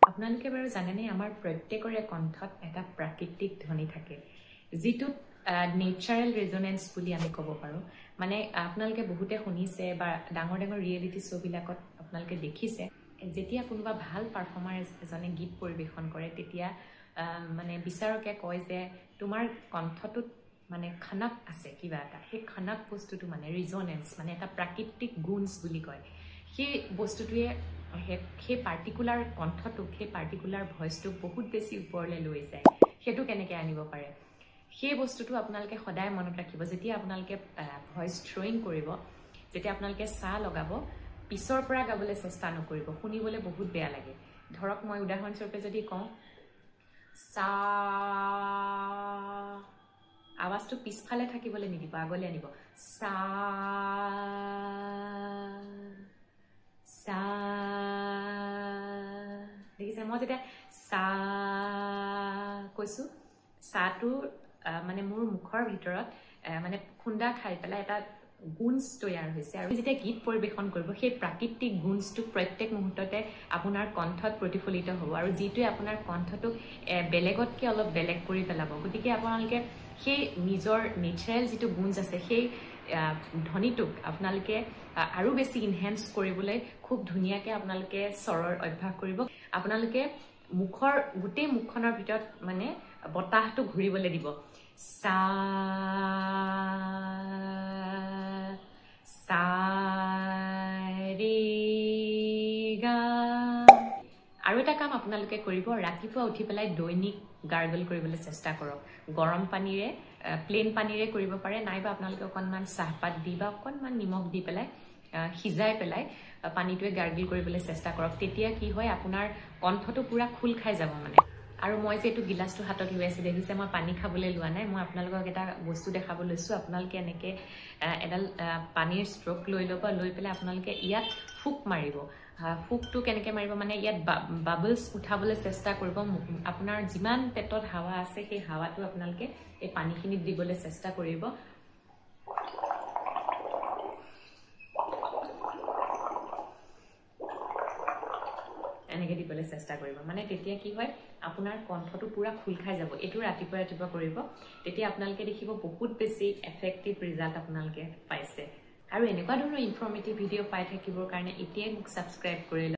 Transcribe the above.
আপোনালোকে বাৰু জানেনে আমাৰ প্ৰত্যেকৰে কণ্ঠত এটা প্ৰাকৃতিক ধ্বনি থাকে যিটো নেচাৰেল ৰেজনেন্স বুলি আমি ক'ব পাৰো মানে আপোনালোকে বহুতে শুনিছে বা ডাঙৰ ডাঙৰ ৰিয়েলিটি শ্ব' বিলাকত আপোনালোকে দেখিছে যেতিয়া কোনোবা ভাল পাৰফৰ্মাৰ এজনে গীত পৰিৱেশন কৰে তেতিয়া মানে বিচাৰকে কয় যে তোমাৰ কণ্ঠটোত মানে খনক আছে কিবা এটা সেই খনক বস্তুটো মানে ৰিজনেন্স মানে এটা প্ৰাকৃতিক গুণছ বুলি কয় সেই বস্তুটোৱে সেই পাৰ্টিকুলাৰ কণ্ঠটোক সেই পাৰ্টিকুলাৰ ভইচটোক বহুত বেছি ওপৰলৈ লৈ যায় সেইটো কেনেকৈ আনিব পাৰে সেই বস্তুটো আপোনালোকে সদায় মনত ৰাখিব যেতিয়া আপোনালোকে ভইচ থ্ৰয়িং কৰিব যেতিয়া আপোনালোকে সা লগাব পিছৰ পৰা গাবলৈ চেষ্টা নকৰিব শুনিবলৈ বহুত বেয়া লাগে ধৰক মই উদাহৰণস্বৰূপে যদি কওঁ সা আৱাজটো পিছফালে থাকিবলৈ নিদিব আগলৈ আনিব সা সা দেখিছে মই যেতিয়া সা কৈছো সাটো মানে মোৰ মুখৰ ভিতৰত মানে খুন্দা খাই পেলাই এটা গুণছ তৈয়াৰ হৈছে আৰু যেতিয়া গীত পৰিৱেশন কৰিব সেই প্ৰাকৃতিক গুণছটো প্ৰত্যেক মুহূৰ্ততে আপোনাৰ কণ্ঠত প্ৰতিফলিত হ'ব আৰু যিটোৱে আপোনাৰ কণ্ঠটোক বেলেগতকৈ অলপ বেলেগ কৰি পেলাব গতিকে আপোনালোকে সেই নিজৰ নেচাৰেল যিটো গুণছ আছে সেই ধ্বনিটোক আপোনালোকে আৰু বেছি ইনহেন্স কৰিবলৈ খুব ধুনীয়াকৈ আপোনালোকে স্বৰৰ অভ্যাস কৰিব আপোনালোকে মুখৰ গোটেই মুখখনৰ ভিতৰত মানে বতাহটো ঘূৰিবলৈ দিব সা সা ৰে গা আৰু এটা কাম আপোনালোকে কৰিব ৰাতিপুৱা উঠি পেলাই দৈনিক গাৰ্গল কৰিবলৈ চেষ্টা কৰক গৰম পানীৰে প্লেন পানীৰে কৰিব পাৰে নাইবা আপোনালোকে অকণমান চাহপাত দি বা অকণমান নিমখ দি পেলাই সিজাই পেলাই পানীটোৱে গাৰ্গল কৰিবলৈ চেষ্টা কৰক তেতিয়া কি হয় আপোনাৰ কণ্ঠটো পুৰা খোল খাই যাব মানে আৰু মই যে এইটো গিলাছটো হাতত লৈ আছো দেখিছে মই পানী খাবলৈ লোৱা নাই মই আপোনালোকক এটা বস্তু দেখাব লৈছো আপোনালোকে এনেকৈ এডাল পানীৰ ষ্ট্ৰোক লৈ ল'ব লৈ পেলাই আপোনালোকে ইয়াত ফুক মাৰিব ফুকটো কেনেকৈ মাৰিব মানে ইয়াত বাবলছ উঠাবলৈ চেষ্টা কৰিব আপোনাৰ যিমান পেটত হাৱা আছে সেই হাৱাটো আপোনালোকে এই পানীখিনিত দিবলৈ চেষ্টা কৰিব এনেকৈ দিবলৈ চেষ্টা কৰিব মানে তেতিয়া কি হয় আপোনাৰ কণ্ঠটো পুৰা খোল খাই যাব এইটো ৰাতিপুৱা ৰাতিপুৱা কৰিব তেতিয়া আপোনালোকে দেখিব বহুত বেছি এফেক্টিভ ৰিজাল্ট আপোনালোকে পাইছে আৰু এনেকুৱা ধৰণৰ ইনফৰ্মেটিভ ভিডিঅ' পাই থাকিবৰ কাৰণে এতিয়াই মোক ছাবস্ক্ৰাইব কৰি